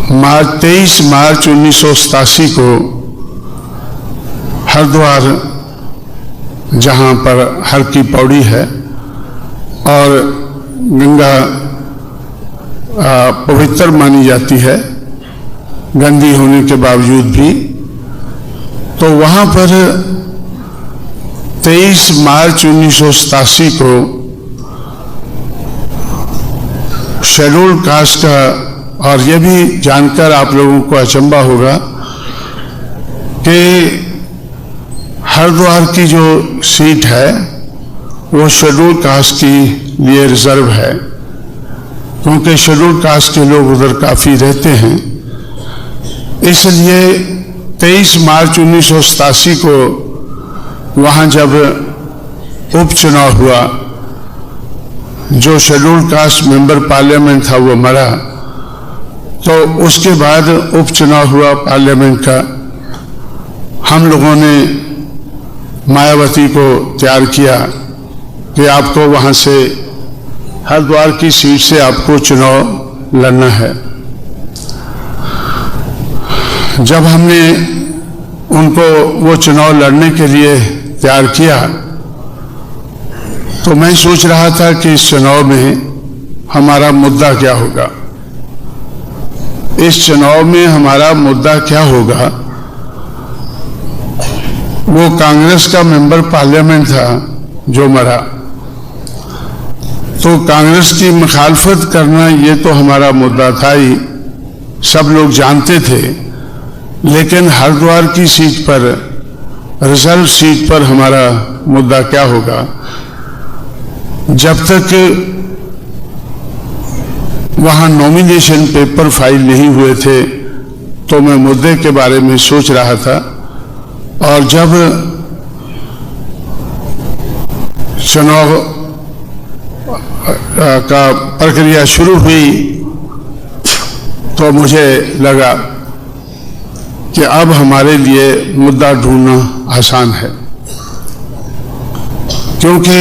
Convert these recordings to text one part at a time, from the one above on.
23 मार्च 1987 को हरिद्वार, जहाँ पर हर की पौड़ी है और गंगा पवित्र मानी जाती है गंदी होने के बावजूद भी, तो वहाँ पर 23 मार्च 1987 को शेड्यूल्ड कास्ट का, और यह भी जानकर आप लोगों को अचंभा होगा कि हरिद्वार की जो सीट है वो शेड्यूल्ड कास्ट की लिए रिजर्व है, क्योंकि शेड्यूल्ड कास्ट के लोग उधर काफ़ी रहते हैं। इसलिए 23 मार्च 1987 को वहाँ जब उपचुनाव हुआ, जो शेड्यूल्ड कास्ट मेंबर पार्लियामेंट था वो मरा, तो उसके बाद उपचुनाव हुआ पार्लियामेंट का। हम लोगों ने मायावती को तैयार किया कि आपको वहाँ से हरिद्वार की सीट से आपको चुनाव लड़ना है। जब हमने उनको वो चुनाव लड़ने के लिए तैयार किया, तो मैं सोच रहा था कि इस चुनाव में हमारा मुद्दा क्या होगा, इस चुनाव में हमारा मुद्दा क्या होगा। वो कांग्रेस का मेंबर पार्लियामेंट था जो मरा, तो कांग्रेस की मुखालफत करना ये तो हमारा मुद्दा था ही, सब लोग जानते थे। लेकिन हरिद्वार की सीट पर, रिजर्व सीट पर हमारा मुद्दा क्या होगा। जब तक वहाँ नॉमिनेशन पेपर फाइल नहीं हुए थे तो मैं मुद्दे के बारे में सोच रहा था, और जब चुनाव का प्रक्रिया शुरू हुई तो मुझे लगा कि अब हमारे लिए मुद्दा ढूंढना आसान है, क्योंकि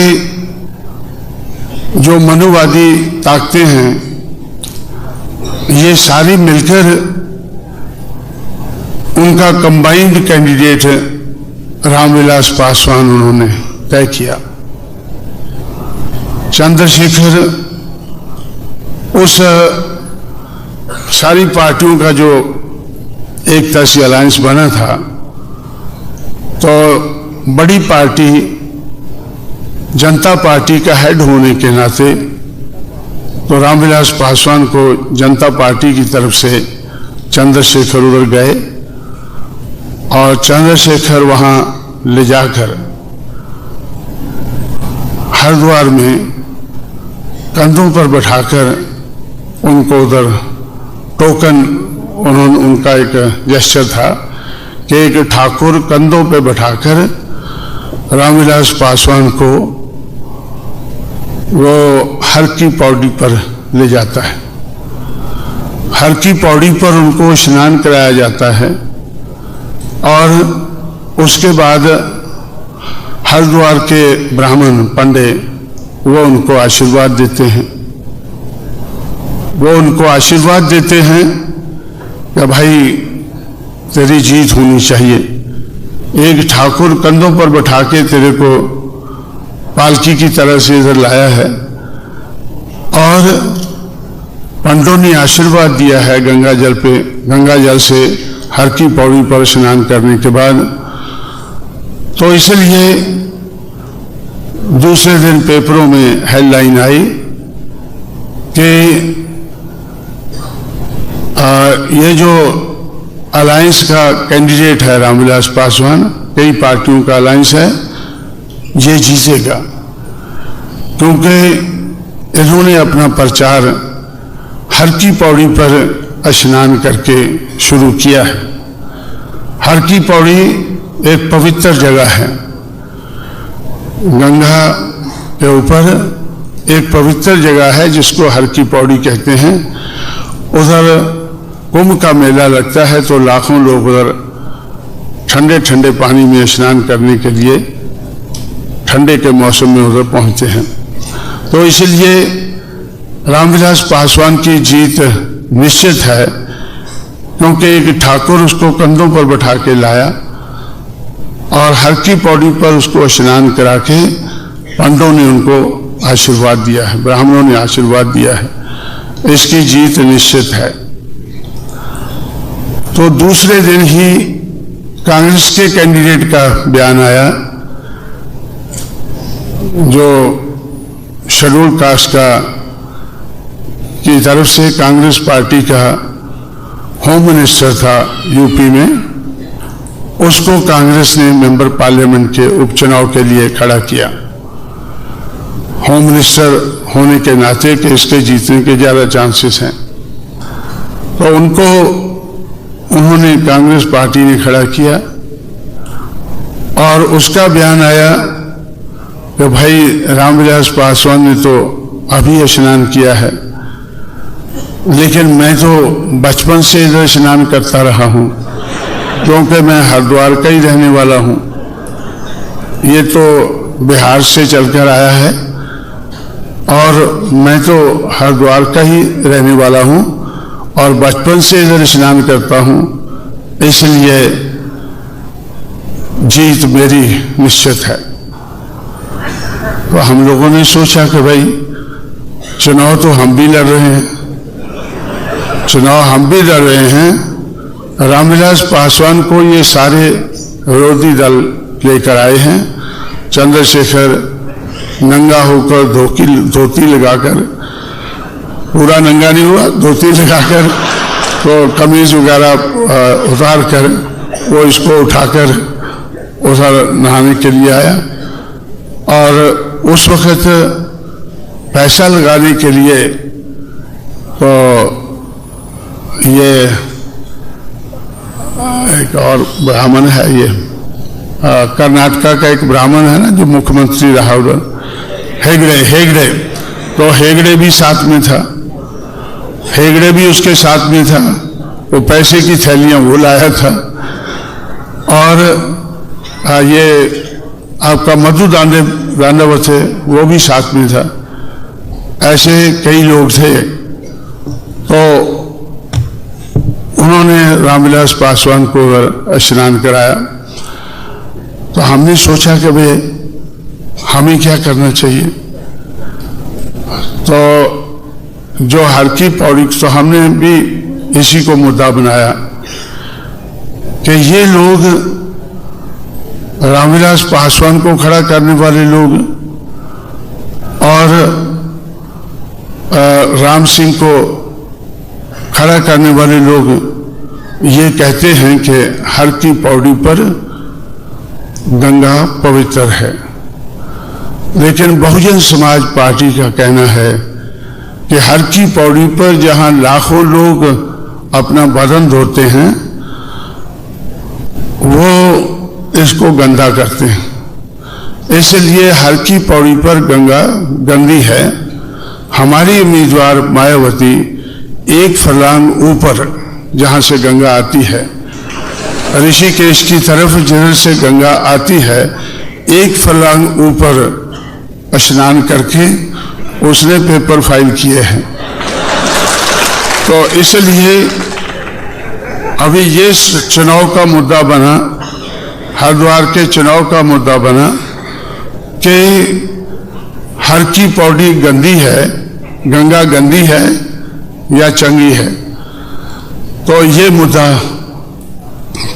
जो मनुवादी ताकतें हैं ये सारी मिलकर उनका कंबाइंड कैंडिडेट रामविलास पासवान उन्होंने तय किया। चंद्रशेखर उस सारी पार्टियों का जो एक तरह से अलायंस बना था, तो बड़ी पार्टी जनता पार्टी का हेड होने के नाते तो रामविलास पासवान को जनता पार्टी की तरफ से चंद्रशेखर उधर गए और चंद्रशेखर वहाँ ले जाकर हरिद्वार में कंधों पर बैठाकर उनको उधर टोकन, उन्होंने उनका एक जेस्चर था कि एक ठाकुर कंधों पे बैठाकर रामविलास पासवान को वो हर की पौड़ी पर ले जाता है। हर की पौड़ी पर उनको स्नान कराया जाता है और उसके बाद हरिद्वार के ब्राह्मण पंडे वो उनको आशीर्वाद देते हैं। वो उनको आशीर्वाद देते हैं कि भाई तेरी जीत होनी चाहिए। एक ठाकुर कंधों पर बैठा के तेरे को पालकी की तरह से इधर लाया है और पंडों ने आशीर्वाद दिया है गंगा जल पे, गंगा जल से हर की पौड़ी पर स्नान करने के बाद। तो इसलिए दूसरे दिन पेपरों में हेडलाइन आई कि ये जो अलायंस का कैंडिडेट है रामविलास पासवान, कई पार्टियों का अलायंस है, ये जीतेगा, क्योंकि इन्होंने अपना प्रचार हर की पौड़ी पर स्नान करके शुरू किया है। हर की पौड़ी एक पवित्र जगह है, गंगा के ऊपर एक पवित्र जगह है जिसको हर की पौड़ी कहते हैं। उधर कुंभ का मेला लगता है तो लाखों लोग उधर ठंडे ठंडे पानी में स्नान करने के लिए ठंडे के मौसम में उधर पहुंचते हैं। तो इसलिए रामविलास पासवान की जीत निश्चित है, क्योंकि एक ठाकुर उसको कंधों पर बैठा के लाया और हर की पौड़ी पर उसको स्नान करा के पंडों ने उनको आशीर्वाद दिया है, ब्राह्मणों ने आशीर्वाद दिया है, इसकी जीत निश्चित है। तो दूसरे दिन ही कांग्रेस के कैंडिडेट का बयान आया, जो शेड्यूल कास्ट का की तरफ से कांग्रेस पार्टी का होम मिनिस्टर था यूपी में, उसको कांग्रेस ने मेंबर पार्लियामेंट के उपचुनाव के लिए खड़ा किया। होम मिनिस्टर होने के नाते कि इसके जीतने के ज्यादा चांसेस हैं, तो उन्होंने कांग्रेस पार्टी ने खड़ा किया और उसका बयान आया कि भाई रामविलास पासवान ने तो अभी स्नान किया है, लेकिन मैं तो बचपन से इधर स्नान करता रहा हूं, क्योंकि मैं हरिद्वार का ही रहने वाला हूं। ये तो बिहार से चलकर आया है और मैं तो हरिद्वार का ही रहने वाला हूं और बचपन से इधर स्नान करता हूं, इसलिए जीत मेरी निश्चित है। तो हम लोगों ने सोचा कि भाई चुनाव तो हम भी लड़ रहे हैं, रामविलास पासवान को ये सारे विरोधी दल लेकर आए हैं। चंद्रशेखर नंगा होकर धोती लगाकर, पूरा नंगा नहीं हुआ, धोती लगाकर, तो कमीज वगैरह उतार कर वो इसको उठाकर उधर नहाने के लिए आया और उस वक्त पैसा लगाने के लिए तो ये एक और ब्राह्मण है, ये कर्नाटका का एक ब्राह्मण है ना जो मुख्यमंत्री रहा उधर, हेगड़े, तो हेगड़े भी साथ में था, हेगड़े भी उसके साथ में था। वो पैसे की थैलियां वो लाया था और ये आपका मधु दानवत है वो भी साथ में था। ऐसे कई लोग थे। तो उन्होंने रामविलास पासवान को स्नान कराया। तो हमने सोचा कि भाई हमें क्या करना चाहिए। तो जो हर की पौड़ी, तो हमने भी इसी को मुद्दा बनाया कि ये लोग रामविलास पासवान को खड़ा करने वाले लोग और राम सिंह को खड़ा करने वाले लोग ये कहते हैं कि हर की पौड़ी पर गंगा पवित्र है, लेकिन बहुजन समाज पार्टी का कहना है कि हर की पौड़ी पर जहां लाखों लोग अपना बदन धोते हैं वो इसको गंदा करते हैं। इसलिए हर की पौड़ी पर गंगा गंदी है। हमारी उम्मीदवार मायावती एक फरलांग ऊपर जहां से गंगा आती है, ऋषिकेश की तरफ जिधर से गंगा आती है, एक फरलांग ऊपर स्नान करके उसने पेपर फाइल किए हैं। तो इसलिए अभी ये चुनाव का मुद्दा बना, हरिद्वार के चुनाव का मुद्दा बना कि हर की पौड़ी गंदी है, गंगा गंदी है या चंगी है। तो ये मुद्दा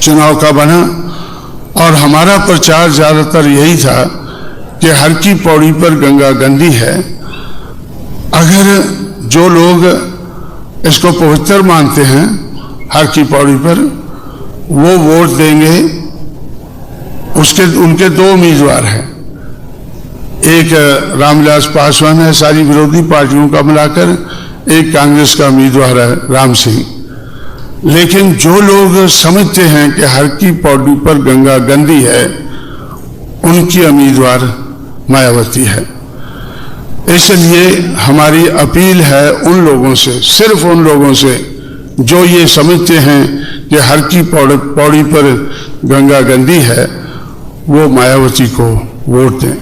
चुनाव का बना और हमारा प्रचार ज्यादातर यही था कि हर की पौड़ी पर गंगा गंदी है। अगर जो लोग इसको पवित्र मानते हैं हर की पौड़ी पर, वो वोट देंगे। उनके दो उम्मीदवार हैं, एक रामविलास पासवान है सारी विरोधी पार्टियों का मिलाकर, एक कांग्रेस का उम्मीदवार है राम सिंह। लेकिन जो लोग समझते हैं कि हर की पौड़ी पर गंगा गंदी है, उनकी उम्मीदवार मायावती है। इसलिए हमारी अपील है उन लोगों से, सिर्फ उन लोगों से जो ये समझते हैं कि हर की पौड़ी पर गंगा गंदी है, वो मायावती को वोट दें,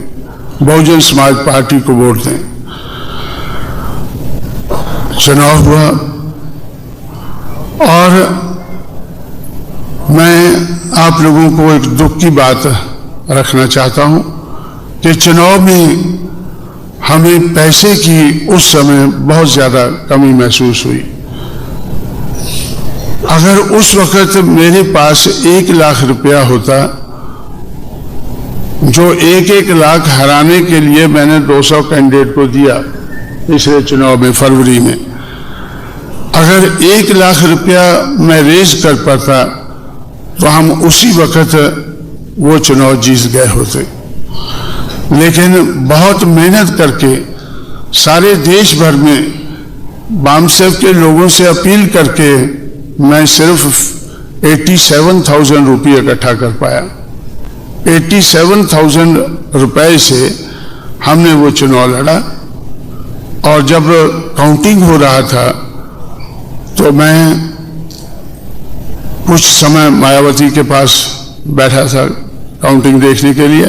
बहुजन समाज पार्टी को वोट दें। चुनाव हुआ और आप लोगों को एक दुख की बात रखना चाहता हूं कि चुनाव में हमें पैसे की उस समय बहुत ज्यादा कमी महसूस हुई। अगर उस वक्त मेरे पास 1 लाख रुपया होता, जो 1-1 लाख हराने के लिए मैंने 200 कैंडिडेट को दिया पिछले चुनाव में फरवरी में, अगर 1 लाख रुपया मैं रेज कर पाता तो हम उसी वक्त वो चुनाव जीत गए होते। लेकिन बहुत मेहनत करके सारे देश भर में बामसेफ के लोगों से अपील करके मैं सिर्फ 87,000 रुपये इकट्ठा कर पाया। 87,000 रुपए से हमने वो चुनाव लड़ा। और जब काउंटिंग हो रहा था तो मैं कुछ समय मायावती के पास बैठा था काउंटिंग देखने के लिए,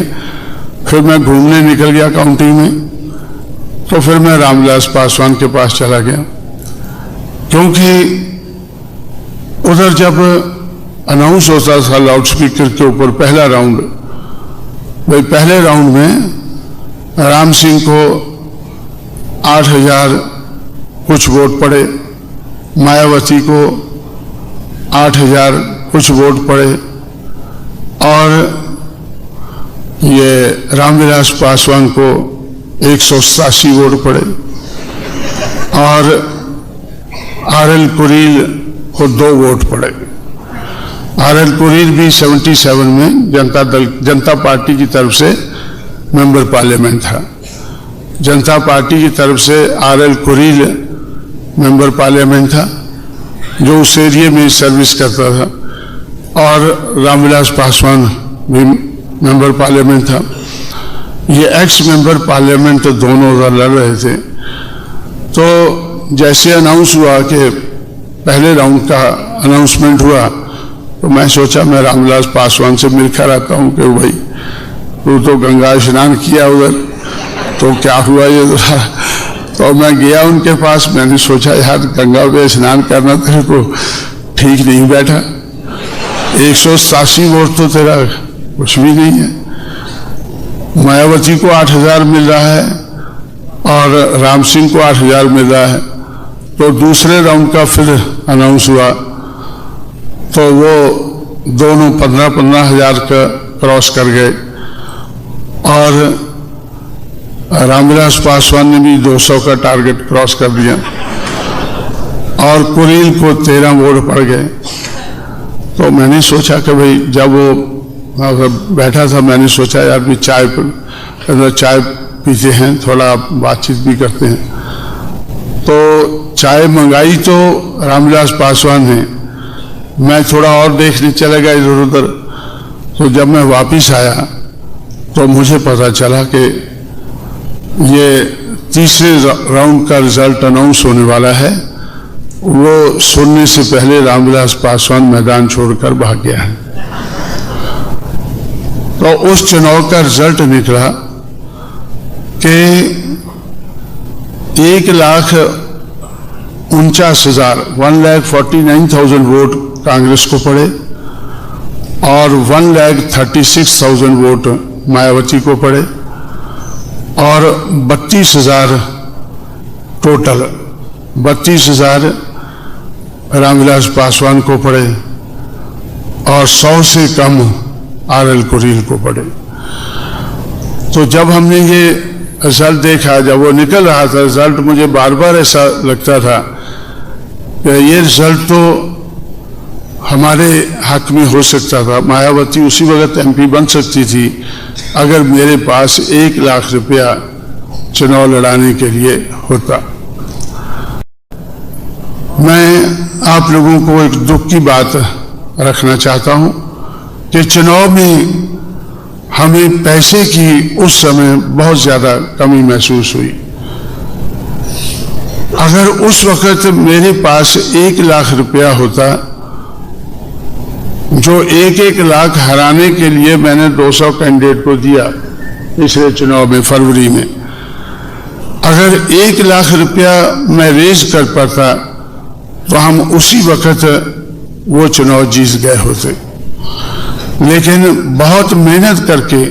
फिर मैं घूमने निकल गया काउंटिंग में, तो फिर मैं रामविलास पासवान के पास चला गया, क्योंकि उधर जब अनाउंस होता था लाउड स्पीकर के ऊपर पहला राउंड, भाई पहले राउंड में राम सिंह को 8,000 कुछ वोट पड़े, मायावती को 8,000 कुछ वोट पड़े, और ये रामविलास पासवान को 187 वोट पड़े, और RL कुरील को 2 वोट पड़े। RL कुरील भी 77 में जनता पार्टी की तरफ से मेंबर पार्लियामेंट था। जनता पार्टी की तरफ से RL कुरील मेंबर पार्लियामेंट था, जो उस एरिया में सर्विस करता था, और रामविलास पासवान भी मेंबर पार्लियामेंट था। ये एक्स मेंबर पार्लियामेंट तो दोनों लड़ रहे थे। तो जैसे अनाउंस हुआ कि पहले राउंड का अनाउंसमेंट हुआ, तो मैं सोचा मैं रामविलास पासवान से मिलकर आता हूं कि भाई तू तो गंगा स्नान किया उधर, तो क्या हुआ ये। तो मैं गया उनके पास, मैंने सोचा यार गंगा में स्नान करना तेरे को ठीक नहीं बैठा, 187 वोट तो तेरा कुछ भी नहीं है। मायावती को 8,000 मिल रहा है और राम सिंह को 8,000 मिल रहा है। तो दूसरे राउंड का फिर अनाउंस हुआ, तो वो दोनों 15-15 हजार का क्रॉस कर गए, और रामविलास पासवान ने भी 200 का टारगेट क्रॉस कर दिया, और कुरील को 13 वोट पड़ गए। तो मैंने सोचा कि भाई जब वो बैठा था, मैंने सोचा यार भी चाय पीते हैं, थोड़ा बातचीत भी करते हैं। तो चाय मंगाई तो रामविलास पासवान ने, मैं थोड़ा और देखने चला गया इधर उधर। तो जब मैं वापिस आया तो मुझे पता चला कि ये तीसरे राउंड का रिजल्ट अनाउंस होने वाला है। वो सुनने से पहले रामविलास पासवान मैदान छोड़कर भाग गया है। तो उस चुनाव का रिजल्ट निकला कि 1,49,000 1,49,000 वोट कांग्रेस को पड़े, और 1,36,000 वोट मायावती को पड़े, और 32,000 टोटल 32,000 रामविलास पासवान को पड़े, और 100 से कम RL कुरील को पड़े। तो जब हमने ये रिजल्ट देखा, जब वो निकल रहा था रिजल्ट, मुझे बार बार ऐसा लगता था कि ये रिजल्ट तो हमारे हक में हो सकता था। मायावती उसी वक्त MP बन सकती थी अगर मेरे पास 1 लाख रुपया चुनाव लड़ाने के लिए होता। मैं आप लोगों को एक दुख की बात रखना चाहता हूं कि चुनाव में हमें पैसे की उस समय बहुत ज्यादा कमी महसूस हुई। अगर उस वक्त मेरे पास 1 लाख रुपया होता, जो 1-1 लाख हराने के लिए मैंने 200 कैंडिडेट को दिया पिछले चुनाव में फरवरी में, अगर 1 लाख रुपया मैं रेज कर पाता तो हम उसी वक्त वो चुनाव जीत गए होते। लेकिन बहुत मेहनत करके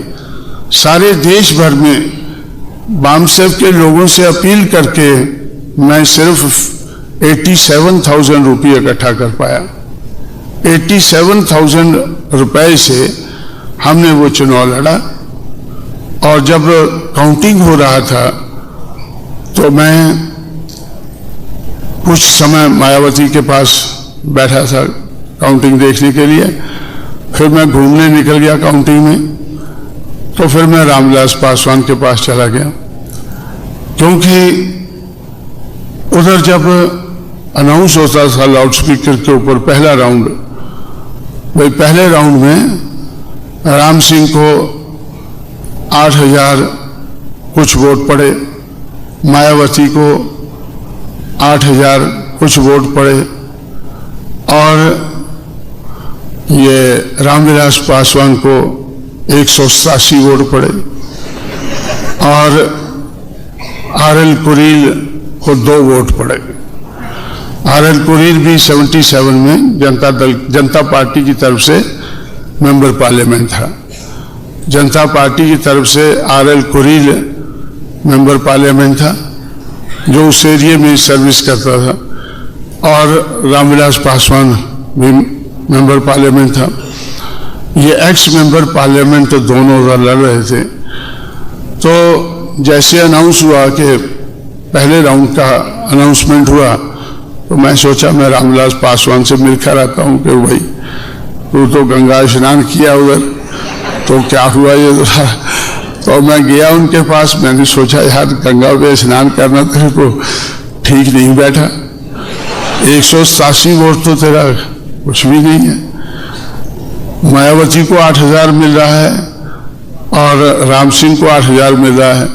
सारे देश भर में बामसेफ के लोगों से अपील करके मैं सिर्फ 87,000 रुपये इकट्ठा कर पाया। 87,000 रुपए से हमने वो चुनाव लड़ा। और जब काउंटिंग हो रहा था तो मैं कुछ समय मायावती के पास बैठा था काउंटिंग देखने के लिए। फिर मैं घूमने निकल गया काउंटिंग में। तो फिर मैं रामविलास पासवान के पास चला गया, क्योंकि उधर जब अनाउंस होता था लाउड स्पीकर के ऊपर पहला राउंड, भाई पहले राउंड में राम सिंह को 8,000 कुछ वोट पड़े, मायावती को 8,000 कुछ वोट पड़े, और ये रामविलास पासवान को 187 वोट पड़े, और RL कुरील को 2 वोट पड़े। RL कुरील भी 77 में जनता पार्टी की तरफ से मेंबर पार्लियामेंट था। जनता पार्टी की तरफ से RL कुरील मेंबर पार्लियामेंट था, जो उस एरिया में सर्विस करता था, और रामविलास पासवान भी मेंबर पार्लियामेंट था। ये एक्स मेंबर पार्लियामेंट तो दोनों लड़ रहे थे। तो जैसे अनाउंस हुआ कि पहले राउंड का अनाउंसमेंट हुआ, तो मैं सोचा मैं रामविलास पासवान से मिलकर आता हूँ कि भाई तू तो गंगा स्नान किया उधर, तो क्या हुआ ये। तो मैं गया उनके पास। मैंने सोचा यार गंगा पे स्नान करना तेरे को ठीक नहीं बैठा। 187 वोट तो तेरा कुछ भी नहीं है। मायावती को 8,000 मिल रहा है और राम सिंह को 8,000 मिल रहा है।